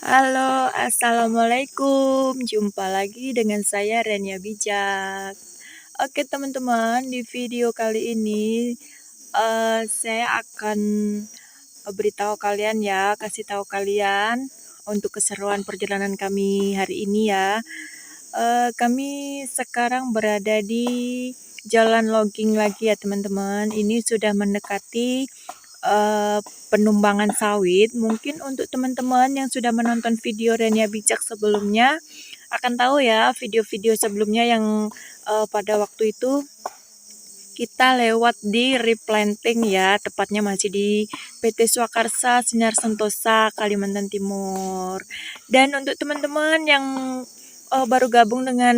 Halo, assalamualaikum. Jumpa lagi dengan saya Renia Bijak. Oke teman-teman, di video kali ini saya akan beritahu kalian ya, kasih tahu kalian untuk keseruan perjalanan kami hari ini ya. Kami sekarang berada di Jalan Logging lagi ya teman-teman. Ini sudah mendekati penumbangan sawit. Mungkin untuk teman-teman yang sudah menonton video Renia Bijak sebelumnya akan tahu ya video-video sebelumnya yang pada waktu itu kita lewat di replanting ya, tepatnya masih di PT Swakarsa Sinar Sentosa Kalimantan Timur. Dan untuk teman-teman yang baru gabung dengan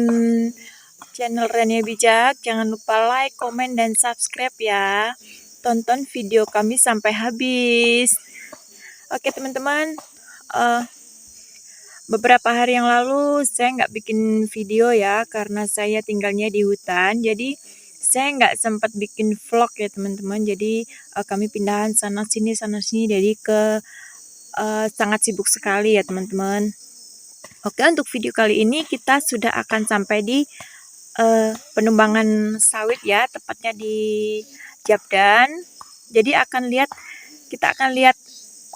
channel Renia Bijak, jangan lupa like, komen, dan subscribe ya. Tonton video kami sampai habis. Oke teman-teman, beberapa hari yang lalu saya nggak bikin video ya, karena saya tinggalnya di hutan. Jadi saya nggak sempat bikin vlog ya teman-teman. Jadi kami pindahan sana sini, jadi sangat sibuk sekali ya teman-teman. Oke, untuk video kali ini kita sudah akan sampai di penumbangan sawit ya, tepatnya di Jabdan. Jadi kita akan lihat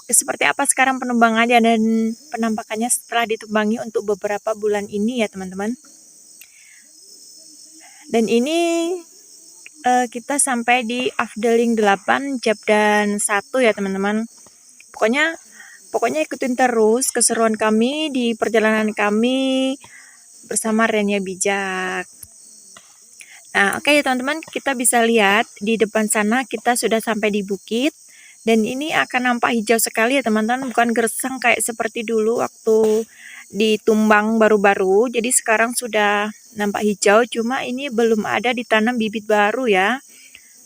seperti apa sekarang penumbangannya dan penampakannya setelah ditumbangi untuk beberapa bulan ini ya teman-teman. Dan ini kita sampai di Afdeling 8 Jabdan 1 ya teman-teman. Pokoknya ikutin terus keseruan kami di perjalanan kami bersama Renia Bijak. Nah, oke ya teman-teman, kita bisa lihat di depan sana kita sudah sampai di bukit. Dan ini akan nampak hijau sekali ya teman-teman, bukan gersang kayak seperti dulu waktu ditumbang baru-baru. Jadi sekarang sudah nampak hijau, cuma ini belum ada ditanam bibit baru ya.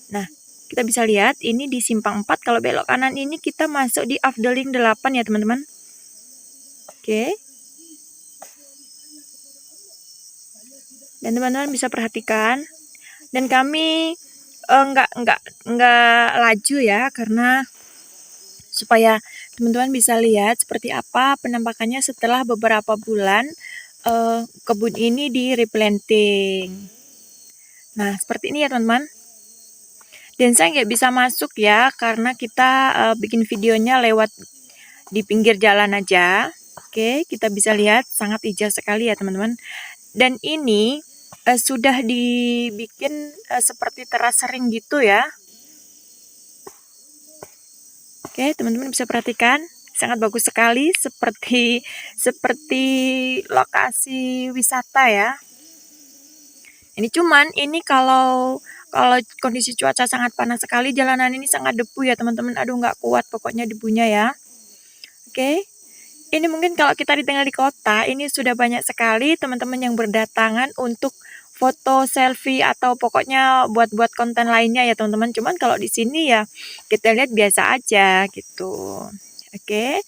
Nah, kita bisa lihat ini di simpang 4, kalau belok kanan ini kita masuk di Afdeling 8 ya teman-teman. Oke. Dan teman-teman bisa perhatikan. Dan kami enggak laju ya, karena supaya teman-teman bisa lihat seperti apa penampakannya setelah beberapa bulan kebun ini di replanting. Nah, seperti ini ya teman-teman. Dan saya nggak bisa masuk ya, karena kita bikin videonya lewat di pinggir jalan aja. Oke, kita bisa lihat sangat hijau sekali ya teman-teman. Dan ini sudah dibikin seperti teras ring gitu ya. Oke, teman-teman bisa perhatikan, sangat bagus sekali, seperti lokasi wisata ya. Ini kalau kondisi cuaca sangat panas sekali, jalanan ini sangat debu ya teman-teman. Aduh, nggak kuat pokoknya debunya ya. Oke. Ini mungkin kalau kita tinggal di kota, ini sudah banyak sekali teman-teman yang berdatangan untuk foto, selfie, atau pokoknya buat konten lainnya ya teman-teman. Cuman kalau di sini ya kita lihat biasa aja gitu. Oke,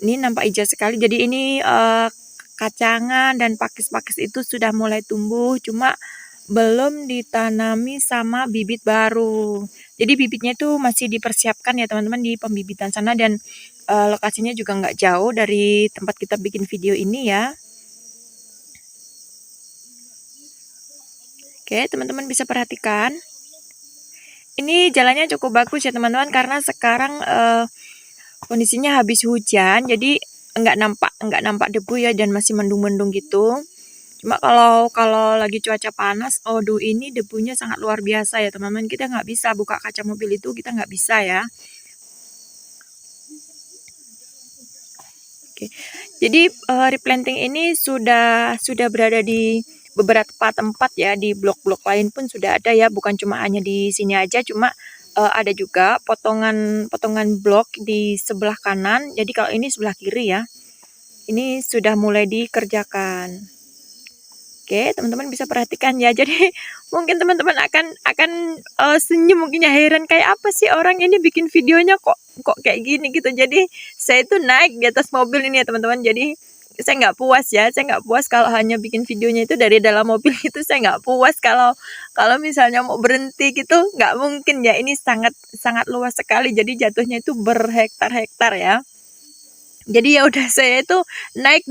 ini nampak hijau sekali. Jadi ini kacangan dan pakis-pakis itu sudah mulai tumbuh, cuma belum ditanami sama bibit baru. Jadi bibitnya itu masih dipersiapkan ya teman-teman di pembibitan sana, dan lokasinya juga nggak jauh dari tempat kita bikin video ini ya. Oke, teman-teman bisa perhatikan. Ini jalannya cukup bagus ya teman-teman, karena sekarang kondisinya habis hujan, jadi nggak nampak debu ya, dan masih mendung-mendung gitu. Cuma kalau lagi cuaca panas, aduh ini debunya sangat luar biasa ya teman-teman. Kita nggak bisa buka kaca mobil itu, kita nggak bisa ya. Oke, jadi replanting ini sudah berada di beberapa tempat ya, di blok-blok lain pun sudah ada ya, bukan cuma hanya di sini aja, cuma ada juga potongan blok di sebelah kanan. Jadi kalau ini sebelah kiri ya, ini sudah mulai dikerjakan. Oke, teman-teman bisa perhatikan ya. Jadi mungkin teman-teman akan senyum, mungkin ya, heran kayak apa sih orang ini bikin videonya kok kayak gini gitu. Jadi saya itu naik di atas mobil ini ya teman-teman. Jadi saya nggak puas ya. Saya nggak puas kalau hanya bikin videonya itu dari dalam mobil itu. Saya nggak puas kalau misalnya mau berhenti gitu, nggak mungkin ya. Ini sangat luas sekali. Jadi jatuhnya itu berhektar-hektar ya. Jadi ya udah saya itu naik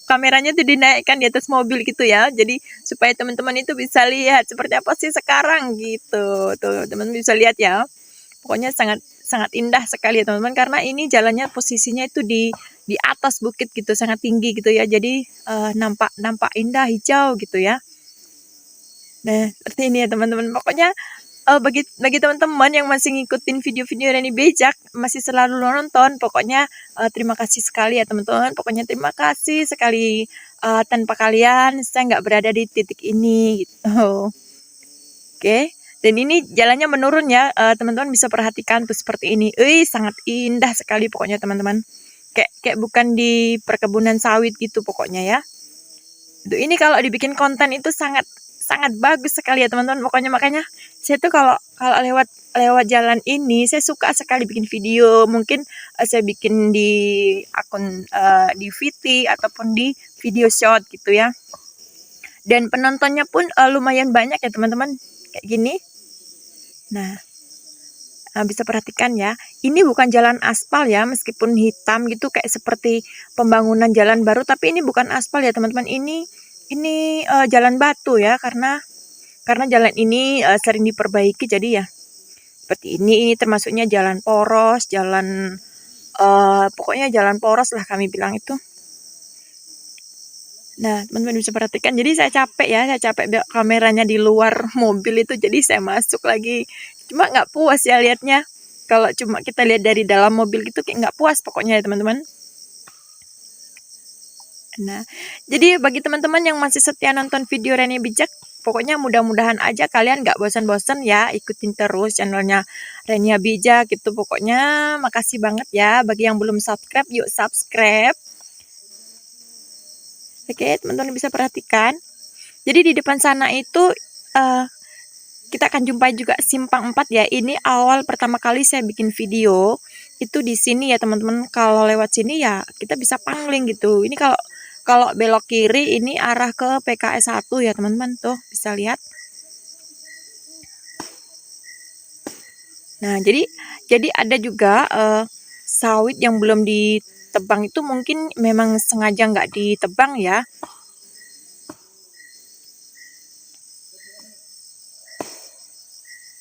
kameranya tuh dinaikkan di atas mobil gitu ya. Jadi supaya teman-teman itu bisa lihat seperti apa sih sekarang gitu. Tuh teman-teman bisa lihat ya. Pokoknya sangat sangat indah sekali ya teman-teman, karena ini jalannya posisinya itu di atas bukit gitu, sangat tinggi gitu ya. Jadi nampak nampak indah hijau gitu ya. Nah, seperti ini ya teman-teman. Pokoknya bagi teman-teman yang masih ngikutin video-video Reni Bejak, masih selalu nonton, pokoknya terima kasih sekali ya teman-teman. Pokoknya terima kasih sekali, tanpa kalian saya nggak berada di titik ini gitu. Oke, dan ini jalannya menurun ya, teman-teman bisa perhatikan tuh seperti ini. Sangat indah sekali pokoknya teman-teman. Kayak kayak bukan di perkebunan sawit gitu pokoknya ya. Ini kalau dibikin konten itu sangat sangat bagus sekali ya teman-teman. Pokoknya makanya saya tuh kalau kalau lewat lewat jalan ini saya suka sekali bikin video. Mungkin saya bikin di akun di VT ataupun di video short gitu ya. Dan penontonnya pun lumayan banyak ya teman-teman. Kayak gini. Nah, bisa perhatikan ya. Ini bukan jalan aspal ya, meskipun hitam gitu kayak seperti pembangunan jalan baru, tapi ini bukan aspal ya teman-teman. Ini jalan batu ya, karena jalan ini sering diperbaiki, jadi ya seperti ini. Ini termasuknya jalan poros, pokoknya jalan poros lah kami bilang itu. Nah, teman-teman bisa perhatikan. Jadi saya capek ya, saya capek kameranya di luar mobil itu, jadi saya masuk lagi. Cuma nggak puas ya liatnya. Kalau cuma kita lihat dari dalam mobil gitu kayak nggak puas pokoknya ya teman-teman. Nah, jadi bagi teman-teman yang masih setia nonton video Reni Bijak, pokoknya mudah-mudahan aja kalian nggak bosan-bosan ya ikutin terus channelnya Reni Bijak gitu. Pokoknya makasih banget ya. Bagi yang belum subscribe, yuk subscribe. Oke, teman-teman bisa perhatikan. Jadi di depan sana itu kita akan jumpai juga simpang 4 ya. Ini awal pertama kali saya bikin video itu di sini ya teman-teman. Kalau lewat sini ya kita bisa pangling gitu. Ini kalau kalau belok kiri ini arah ke PKS 1 ya teman-teman, tuh bisa lihat. Nah, jadi ada juga sawit yang belum ditebang, itu mungkin memang sengaja nggak ditebang ya.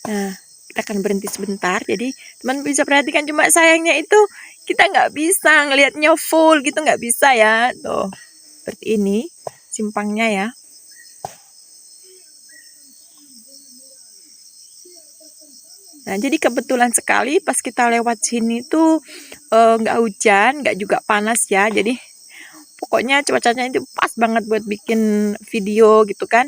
Nah, kita akan berhenti sebentar. Jadi teman bisa perhatikan, cuma sayangnya itu kita nggak bisa ngelihatnya full gitu, nggak bisa ya. Tuh, seperti ini simpangnya ya. Nah, jadi kebetulan sekali pas kita lewat sini tuh nggak hujan, nggak juga panas ya. Jadi pokoknya cuacanya itu pas banget buat bikin video gitu kan.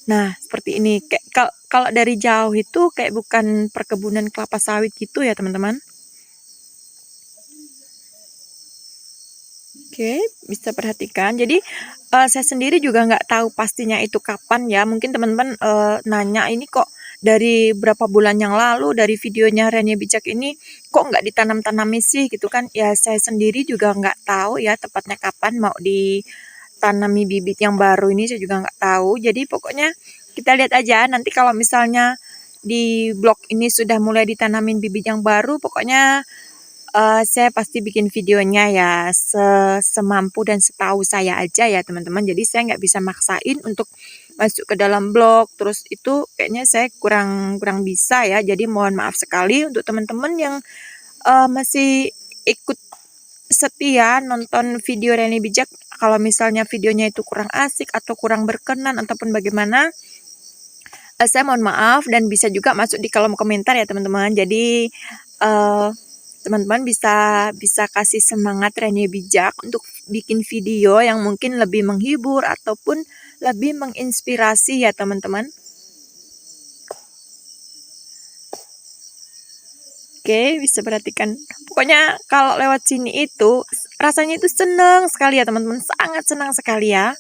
Nah, seperti ini. Kayak kalau dari jauh itu kayak bukan perkebunan kelapa sawit gitu ya, teman-teman. Oke, bisa perhatikan. Jadi saya sendiri juga nggak tahu pastinya itu kapan ya. Mungkin teman-teman nanya ini kok dari berapa bulan yang lalu dari videonya Reni Bijak ini kok nggak ditanam-tanami sih gitu kan. Ya saya sendiri juga nggak tahu ya tepatnya kapan mau ditanami bibit yang baru ini, saya juga nggak tahu. Jadi pokoknya kita lihat aja nanti kalau misalnya di blog ini sudah mulai ditanamin bibit yang baru, pokoknya saya pasti bikin videonya ya semampu dan setahu saya aja ya teman-teman. Jadi saya nggak bisa maksain untuk masuk ke dalam blog, terus itu kayaknya saya kurang kurang bisa ya. Jadi mohon maaf sekali untuk teman-teman yang masih ikut setia nonton video Reni Bijak. Kalau misalnya videonya itu kurang asik atau kurang berkenan ataupun bagaimana, saya mohon maaf, dan bisa juga masuk di kolom komentar ya teman-teman. Jadi teman-teman bisa bisa kasih semangat Reni Bijak untuk bikin video yang mungkin lebih menghibur ataupun lebih menginspirasi ya teman-teman. Oke, bisa perhatikan. Pokoknya kalau lewat sini itu rasanya itu senang sekali ya teman-teman, sangat senang sekali ya.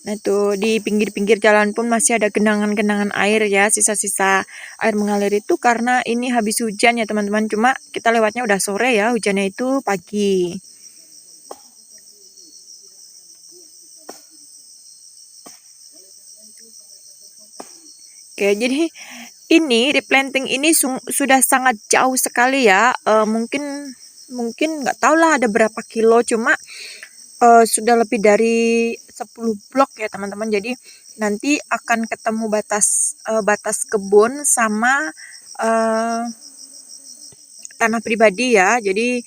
Nah, tuh di pinggir-pinggir jalan pun masih ada genangan-genangan air ya, sisa-sisa air mengalir itu karena ini habis hujan ya teman-teman. Cuma kita lewatnya udah sore ya, hujannya itu pagi. Oke, jadi ini replanting ini sudah sangat jauh sekali ya. Mungkin nggak tahu lah ada berapa kilo, cuma sudah lebih dari 10 blok ya teman-teman. Jadi nanti akan ketemu batas kebun sama tanah pribadi ya. Jadi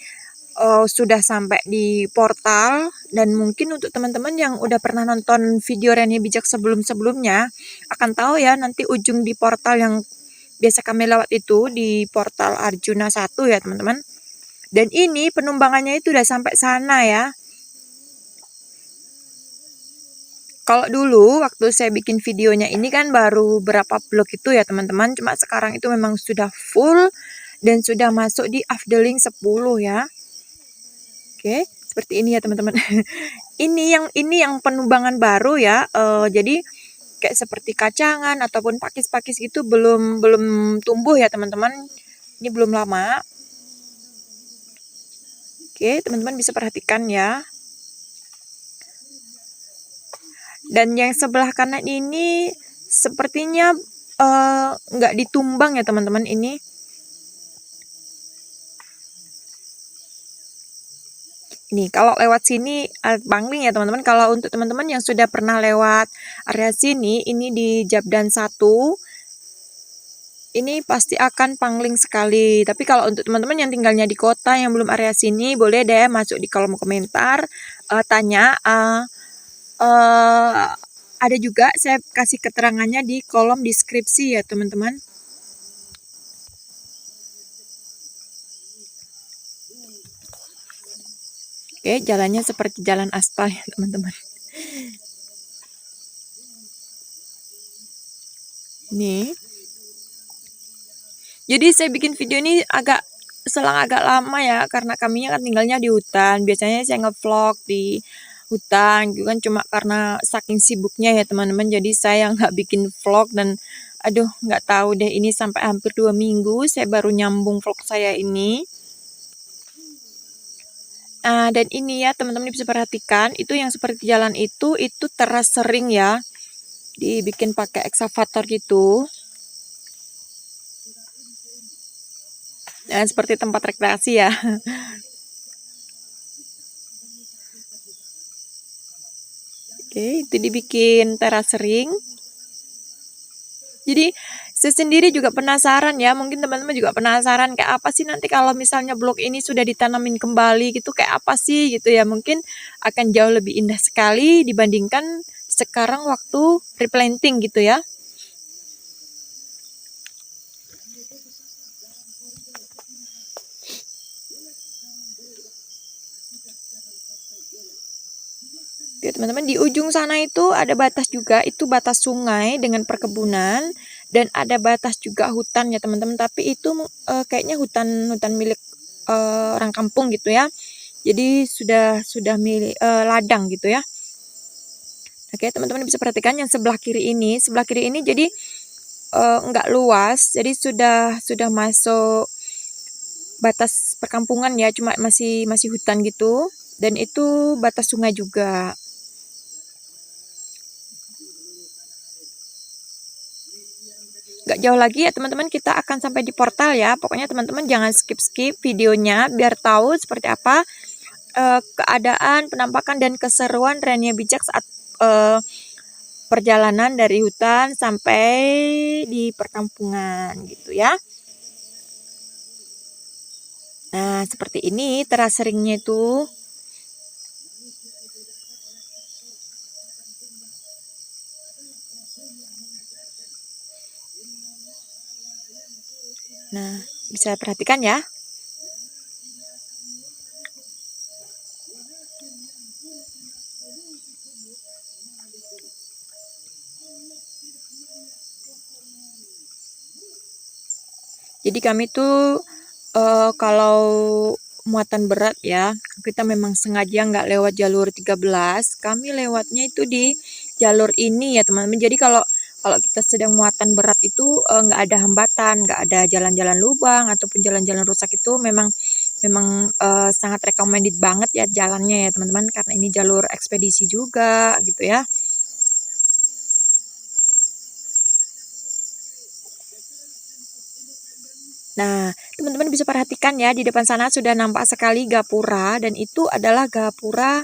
sudah sampai di portal, dan mungkin untuk teman-teman yang udah pernah nonton video Renia Bijak sebelum-sebelumnya akan tahu ya, nanti ujung di portal yang biasa kami lewat itu di portal Arjuna 1 ya teman-teman. Dan ini penumbangannya itu udah sampai sana ya. Kalau dulu waktu saya bikin videonya ini kan baru berapa blok itu ya teman-teman, cuma sekarang itu memang sudah full dan sudah masuk di afdeling 10 ya. Oke, seperti ini ya teman-teman. Ini yang penumbangan baru ya. Jadi kayak seperti kacangan ataupun pakis-pakis gitu belum tumbuh ya teman-teman. Ini belum lama. Oke, teman-teman bisa perhatikan ya. Dan yang sebelah kanan ini sepertinya nggak ditumbang ya teman-teman ini. Ini kalau lewat sini pangling ya teman-teman. Kalau untuk teman-teman yang sudah pernah lewat area sini, ini di Jabdan 1, ini pasti akan pangling sekali. Tapi kalau untuk teman-teman yang tinggalnya di kota yang belum area sini, boleh deh masuk di kolom komentar, tanya. Ada juga saya kasih keterangannya di kolom deskripsi ya teman-teman. Oke, jalannya seperti jalan aspal ya teman-teman. Nih. Jadi saya bikin video ini selang agak lama ya, karena kaminya kan tinggalnya di hutan. Biasanya saya ngevlog di hutan gitu kan, cuma karena saking sibuknya ya teman-teman, jadi saya nggak bikin vlog. Dan aduh, nggak tahu deh, ini sampai hampir 2 minggu saya baru nyambung vlog saya ini. Dan ini ya teman-teman bisa perhatikan, itu yang seperti jalan itu teras sering ya, dibikin pakai eksavator gitu. Seperti tempat rekreasi ya. Oke, itu dibikin teras sering. Jadi saya sendiri juga penasaran ya, mungkin teman-teman juga penasaran kayak apa sih nanti kalau misalnya blok ini sudah ditanamin kembali gitu, kayak apa sih gitu ya. Mungkin akan jauh lebih indah sekali dibandingkan sekarang waktu replanting gitu ya. Oke teman-teman, di ujung sana itu ada batas juga, itu batas sungai dengan perkebunan, dan ada batas juga hutan ya teman-teman, tapi itu kayaknya hutan milik orang kampung gitu ya. Jadi sudah milik ladang gitu ya. Oke teman-teman bisa perhatikan yang sebelah kiri ini jadi enggak luas, jadi sudah masuk batas perkampungan ya, cuma masih hutan gitu, dan itu batas sungai juga. Gak jauh lagi ya teman-teman, kita akan sampai di portal ya. Pokoknya teman-teman jangan skip videonya biar tahu seperti apa keadaan, penampakan, dan keseruan Renia Bijak saat perjalanan dari hutan sampai di perkampungan gitu ya. Nah seperti ini teras seringnya itu. Nah, bisa perhatikan ya. Jadi kami tuh kalau muatan berat ya, kita memang sengaja nggak lewat jalur 13, kami lewatnya itu di jalur ini ya teman-teman. Jadi kalau kita sedang muatan berat itu nggak ada hambatan, nggak ada jalan-jalan lubang ataupun jalan-jalan rusak, itu memang sangat recommended banget ya jalannya ya teman-teman, karena ini jalur ekspedisi juga gitu ya. Nah, teman-teman bisa perhatikan ya, di depan sana sudah nampak sekali gapura, dan itu adalah gapura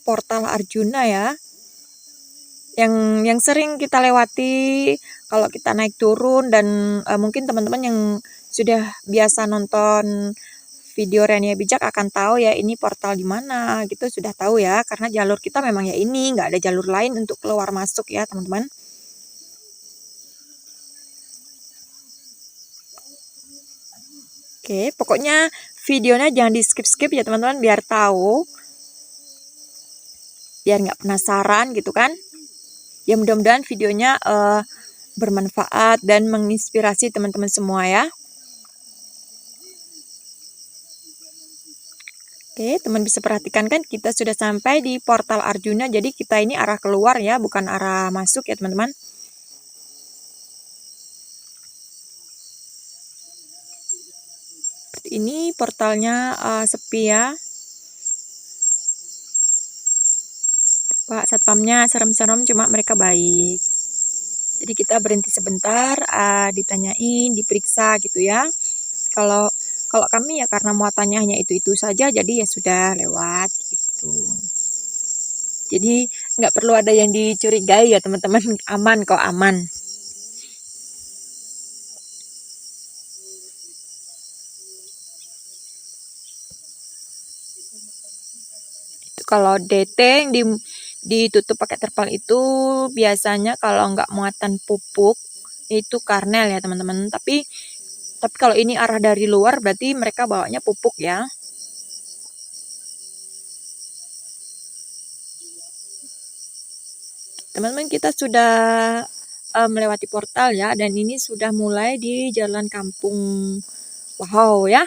portal Arjuna ya. Yang sering kita lewati kalau kita naik turun, dan mungkin teman-teman yang sudah biasa nonton video Renia Bijak akan tahu ya ini portal di mana gitu, sudah tahu ya, karena jalur kita memang ya ini, nggak ada jalur lain untuk keluar masuk ya teman-teman. Oke, pokoknya videonya jangan di skip-skip ya teman-teman, biar tahu, biar nggak penasaran gitu kan. Ya mudah-mudahan videonya bermanfaat dan menginspirasi teman-teman semua ya. Oke, teman bisa perhatikan kan kita sudah sampai di portal Arjuna, jadi kita ini arah keluar ya, bukan arah masuk ya teman-teman. Seperti ini portalnya sepi ya. Pak Satpamnya serem-serem, cuma mereka baik. Jadi kita berhenti sebentar, ditanyain, diperiksa gitu ya. Kalau kami ya karena muatannya hanya itu saja, jadi ya sudah lewat gitu. Jadi nggak perlu ada yang dicurigai ya teman-teman, aman kok, aman. Itu kalau DT yang ditutup pakai terpal itu biasanya kalau nggak muatan pupuk itu karnel ya teman-teman. Tapi kalau ini arah dari luar berarti mereka bawanya pupuk ya. Teman-teman kita sudah melewati portal ya, dan ini sudah mulai di jalan kampung Wow ya.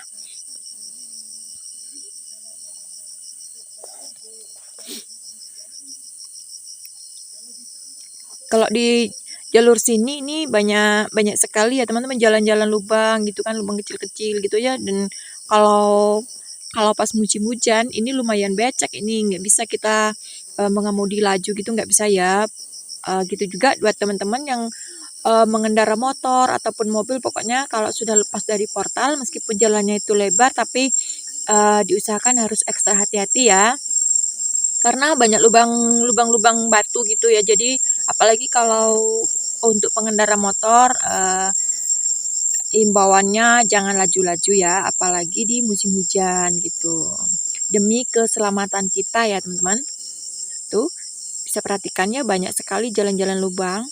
Kalau di jalur sini ini banyak sekali ya teman-teman, jalan-jalan lubang gitu kan, lubang kecil-kecil gitu ya. Dan kalau pas musim hujan ini lumayan becek, ini nggak bisa kita mengemudi laju gitu, nggak bisa ya. Gitu juga buat teman-teman yang mengendara motor ataupun mobil, pokoknya kalau sudah lepas dari portal meskipun jalannya itu lebar, tapi diusahakan harus ekstra hati-hati ya, karena banyak lubang-lubang batu gitu ya. Jadi apalagi kalau untuk pengendara motor, imbauannya jangan laju-laju ya, apalagi di musim hujan gitu, demi keselamatan kita ya teman-teman. Tuh bisa perhatikannya, banyak sekali jalan-jalan lubang.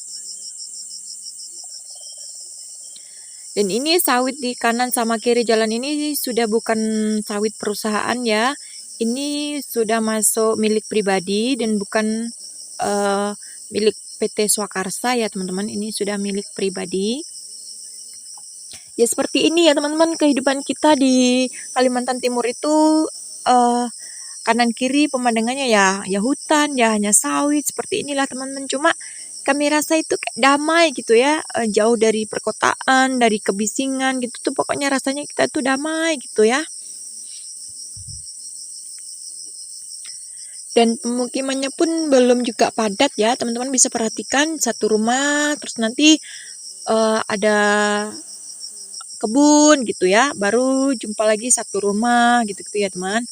Dan ini sawit di kanan sama kiri jalan ini sudah bukan sawit perusahaan ya. Ini sudah masuk milik pribadi dan bukan milik PT Swakarsa ya teman-teman. Ini sudah milik pribadi. Ya seperti ini ya teman-teman, kehidupan kita di Kalimantan Timur itu kanan kiri pemandangannya ya hutan, ya hanya sawit, seperti inilah teman-teman. Cuma kami rasa itu damai gitu ya, jauh dari perkotaan, dari kebisingan gitu tuh, pokoknya rasanya kita tuh damai gitu ya. Dan pemukimannya pun belum juga padat ya, teman-teman bisa perhatikan satu rumah, terus nanti ada kebun gitu ya, baru jumpa lagi satu rumah gitu ya teman.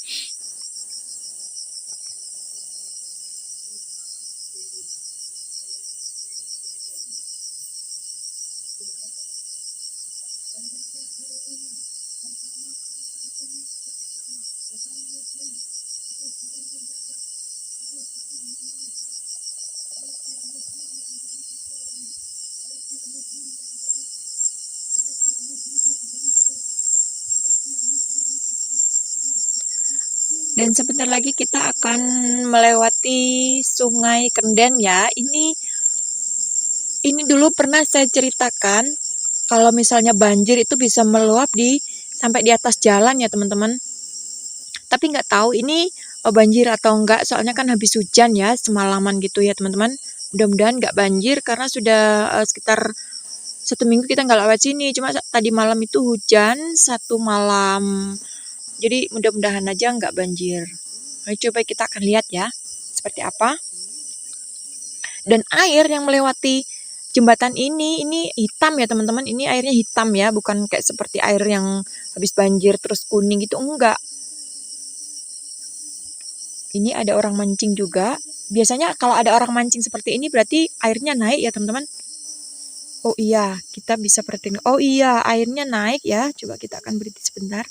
Dan sebentar lagi kita akan melewati Sungai Kenden ya. Ini dulu pernah saya ceritakan kalau misalnya banjir itu bisa meluap sampai di atas jalan ya teman-teman. Tapi nggak tahu ini banjir atau enggak, soalnya kan habis hujan ya semalaman gitu ya teman-teman. Mudah-mudahan nggak banjir karena sudah sekitar 1 minggu kita nggak lewat sini. Cuma tadi malam itu hujan 1 malam. Jadi mudah-mudahan aja nggak banjir. Nah, coba kita akan lihat ya seperti apa. Dan air yang melewati jembatan ini hitam ya teman-teman, ini airnya hitam ya, bukan kayak seperti air yang habis banjir terus kuning gitu, enggak. Ini ada orang mancing juga. Biasanya kalau ada orang mancing seperti ini berarti airnya naik ya teman-teman. Oh iya, kita bisa perhatiin. Oh iya, airnya naik ya. Coba kita akan berhenti sebentar.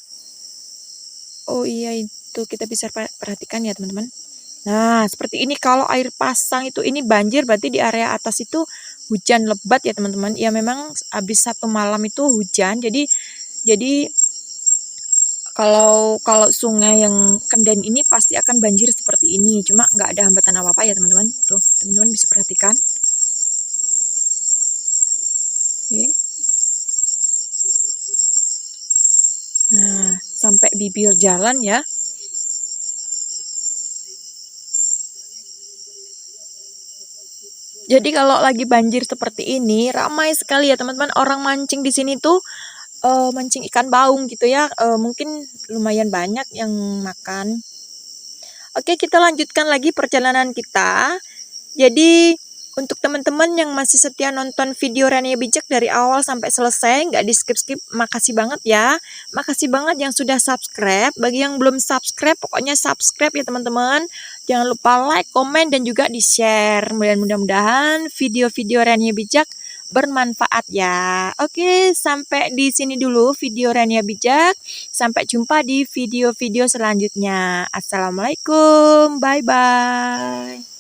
Oh iya, itu kita bisa perhatikan ya teman-teman. Nah, seperti ini kalau air pasang itu ini banjir berarti di area atas itu hujan lebat ya teman-teman. Ya memang habis 1 malam itu hujan. Jadi kalau sungai yang Kenden ini pasti akan banjir seperti ini. Cuma nggak ada hambatan apa-apa ya teman-teman. Tuh, teman-teman bisa perhatikan. Oke. Nah, sampai bibir jalan ya. Jadi kalau lagi banjir seperti ini, ramai sekali ya teman-teman orang mancing di sini tuh mancing ikan baung gitu ya. Mungkin lumayan banyak yang makan. Oke, kita lanjutkan lagi perjalanan kita. Jadi untuk teman-teman yang masih setia nonton video Rania Bijak dari awal sampai selesai, nggak di skip-skip, makasih banget ya. Makasih banget yang sudah subscribe. Bagi yang belum subscribe, pokoknya subscribe ya teman-teman. Jangan lupa like, komen, dan juga di-share. Mudah-mudahan video-video Rania Bijak bermanfaat ya. Oke, sampai di sini dulu video Rania Bijak. Sampai jumpa di video-video selanjutnya. Assalamualaikum, bye-bye.